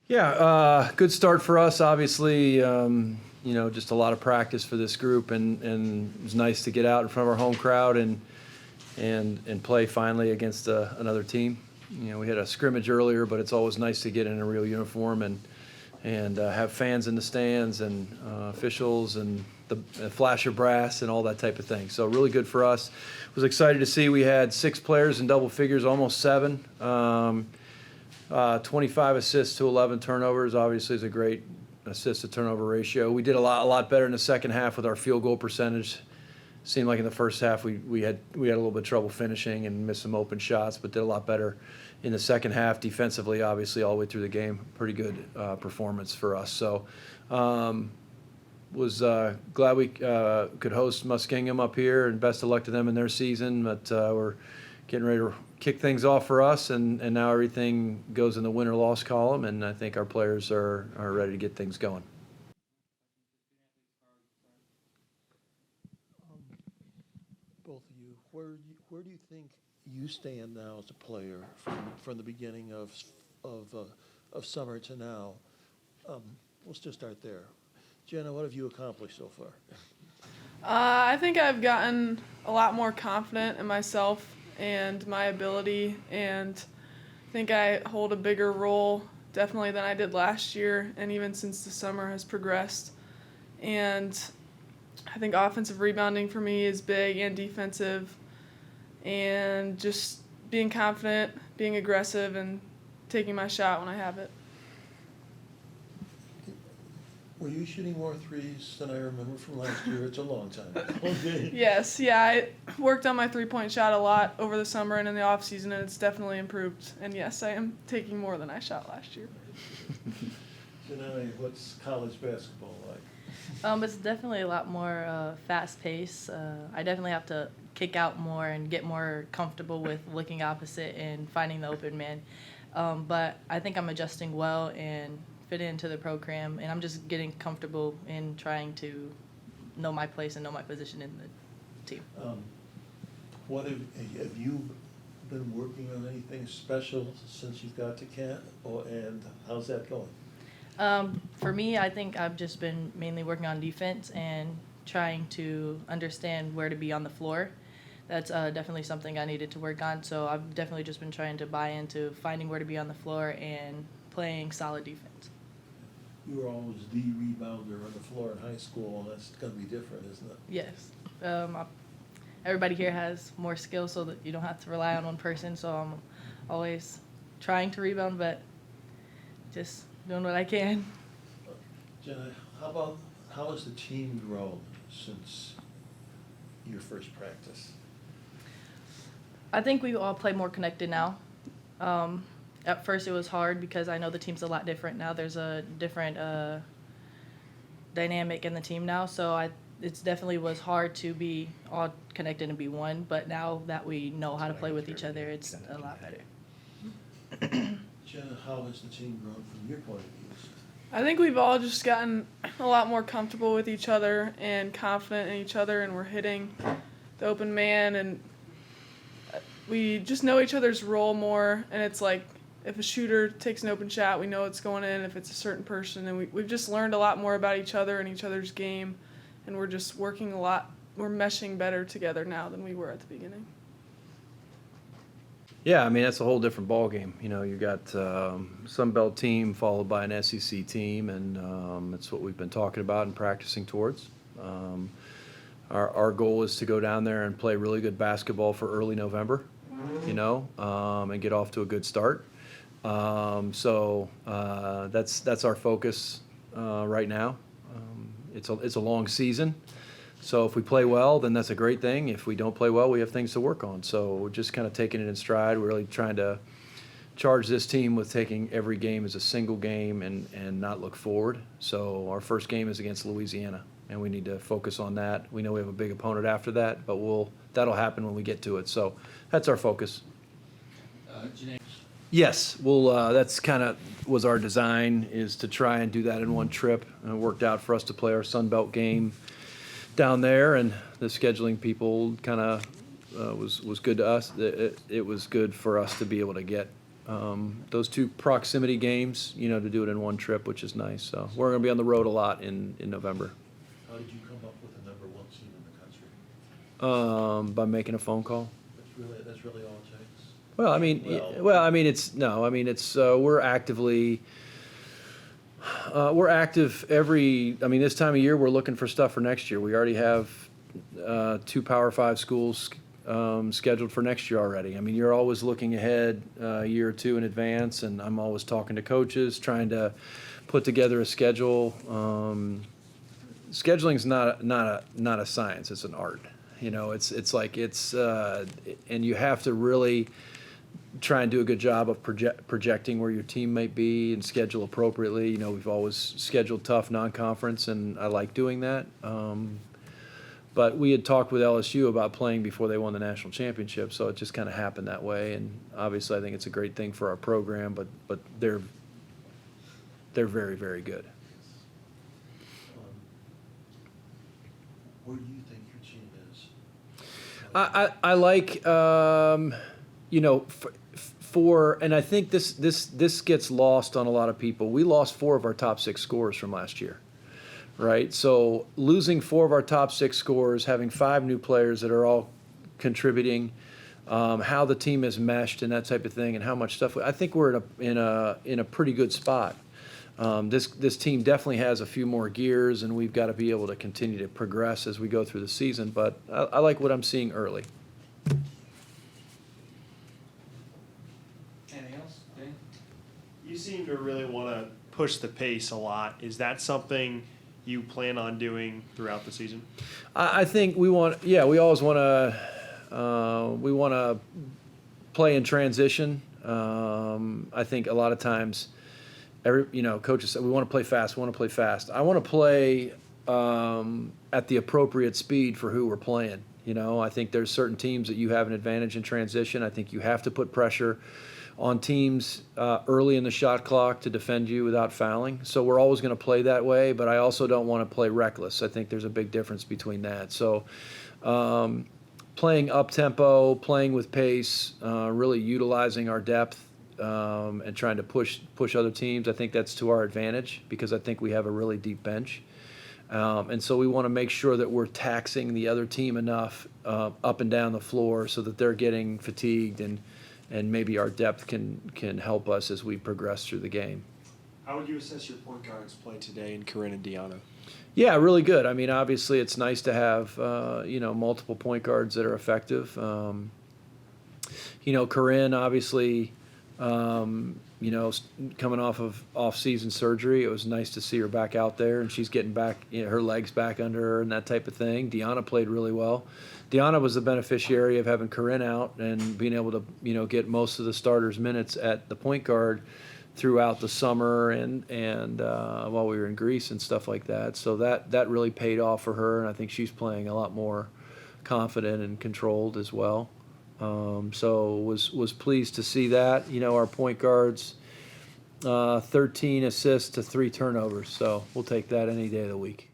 Yeah, good start for us. Obviously, just a lot of practice for this group, and it was nice to get out in front of our home crowd and play finally against another team. We had a scrimmage earlier, but it's always nice to get in a real uniform and have fans in the stands and officials and the flash of brass and all that type of thing. So really good for us. Was excited to see we had 6 players in double figures, almost 7. 25 assists to 11 turnovers obviously is a great assist to turnover ratio. We did a lot better in the second half with our field goal percentage. Seemed like in the first half we had a little bit of trouble finishing and missed some open shots, but did a lot better in the second half defensively. Obviously, all the way through the game, pretty good performance for us. So, was glad we could host Muskingum up here, and best of luck to them in their season. But we're getting ready to kick things off for us, and now everything goes in the win or loss column, and I think our players are ready to get things going. Both of you, where do you think you stand now as a player from the beginning of summer to now? Let's just start there. Jenna, what have you accomplished so far? I think I've gotten a lot more confident in myself and my ability, and I think I hold a bigger role definitely than I did last year, and even since the summer has progressed. And I think offensive rebounding for me is big, and defensive, and just being confident, being aggressive, and taking my shot when I have it. Were you shooting more threes than I remember from last year? It's a long time. Okay. Yes, yeah, I worked on my three-point shot a lot over the summer and in the off-season, and it's definitely improved. And yes, I am taking more than I shot last year. Jenna, what's college basketball like? It's definitely a lot more fast-paced. I definitely have to kick out more and get more comfortable with looking opposite and finding the open man. But I think I'm adjusting well and fit into the program, and I'm just getting comfortable in trying to know my place and know my position in the team. What have you been working on anything special since you've got to Kent, and how's that going? For me, I think I've just been mainly working on defense and trying to understand where to be on the floor. That's definitely something I needed to work on, so I've definitely just been trying to buy into finding where to be on the floor and playing solid defense. You were always the rebounder on the floor in high school, and that's going to be different, isn't it? Yes. Everybody here has more skill so that you don't have to rely on one person, so I'm always trying to rebound, but just doing what I can. Jenna, how has the team grown since your first practice? I think we all play more connected now. At first it was hard because I know the team's a lot different now. There's a different dynamic in the team now, so it's definitely was hard to be all connected and be one, but now that we know how to play with each other, it's a lot better. Jenna, how has the team grown from your point of view? I think we've all just gotten a lot more comfortable with each other and confident in each other, and we're hitting the open man, and we just know each other's role more, and it's like if a shooter takes an open shot, we know it's going in if it's a certain person, and we've just learned a lot more about each other and each other's game, and we're just working a lot, we're meshing better together now than we were at the beginning. Yeah, I mean, that's a whole different ballgame. You got Sun Belt team followed by an SEC team, and it's what we've been talking about and practicing towards. Our goal is to go down there and play really good basketball for early November, and get off to a good start. So that's our focus right now. It's a long season. So if we play well, then that's a great thing. If we don't play well, we have things to work on. So we're just kind of taking it in stride. We're really trying to charge this team with taking every game as a single game and not look forward. So our first game is against Louisiana, and we need to focus on that. We know we have a big opponent after that, but that'll happen when we get to it. So that's our focus. Yes, that's kind of was our design, is to try and do that in one trip. And it worked out for us to play our Sun Belt game down there, and the scheduling people kind of was good to us. It was good for us to be able to get those two proximity games, to do it in one trip, which is nice. So we're going to be on the road a lot in November. How did you come up with the number one seed in the country? By making a phone call. That's really all it takes? Well, I mean, we're active this time of year, we're looking for stuff for next year. We already have 2 Power 5 schools scheduled for next year already. I mean, you're always looking ahead a year or two in advance, and I'm always talking to coaches, trying to put together a schedule. Scheduling's not a science; it's an art. And you have to really try and do a good job of projecting where your team might be and schedule appropriately. We've always scheduled tough non-conference, and I like doing that. But we had talked with LSU about playing before they won the national championship, so it just kind of happened that way. And obviously, I think it's a great thing for our program, but they're very, very good. Where do you think your team is? I like, and I think this gets lost on a lot of people. We lost 4 of our top 6 scorers from last year, right? So losing 4 of our top 6 scorers, having 5 new players that are all contributing, how the team is meshed and that type of thing, and how much stuff. I think we're in a pretty good spot. This team definitely has a few more gears, and we've got to be able to continue to progress as we go through the season. But I like what I'm seeing early. Anything else, Dan? You seem to really want to push the pace a lot. Is that something you plan on doing throughout the season? I think we always want to play in transition. I think a lot of times, coaches say we want to play fast. I want to play at the appropriate speed for who we're playing. I think there's certain teams that you have an advantage in transition. I think you have to put pressure on teams early in the shot clock to defend you without fouling. So we're always going to play that way, but I also don't want to play reckless. I think there's a big difference between that. So playing up-tempo, playing with pace, really utilizing our depth, and trying to push other teams, I think that's to our advantage because I think we have a really deep bench. And so we want to make sure that we're taxing the other team enough up and down the floor so that they're getting fatigued and maybe our depth can help us as we progress through the game. How would you assess your point guards play today in Corinne and Deanna? Yeah, really good. I mean, obviously it's nice to have, multiple point guards that are effective. Corinne, obviously, coming off of off-season surgery, it was nice to see her back out there, and she's getting back, her legs back under her and that type of thing. Deanna played really well. Deanna was the beneficiary of having Corinne out and being able to, get most of the starters' minutes at the point guard throughout the summer and while we were in Greece and stuff like that. So that really paid off for her, and I think she's playing a lot more confident and controlled as well. So was pleased to see that. Our point guards, 13 assists to 3 turnovers. So we'll take that any day of the week.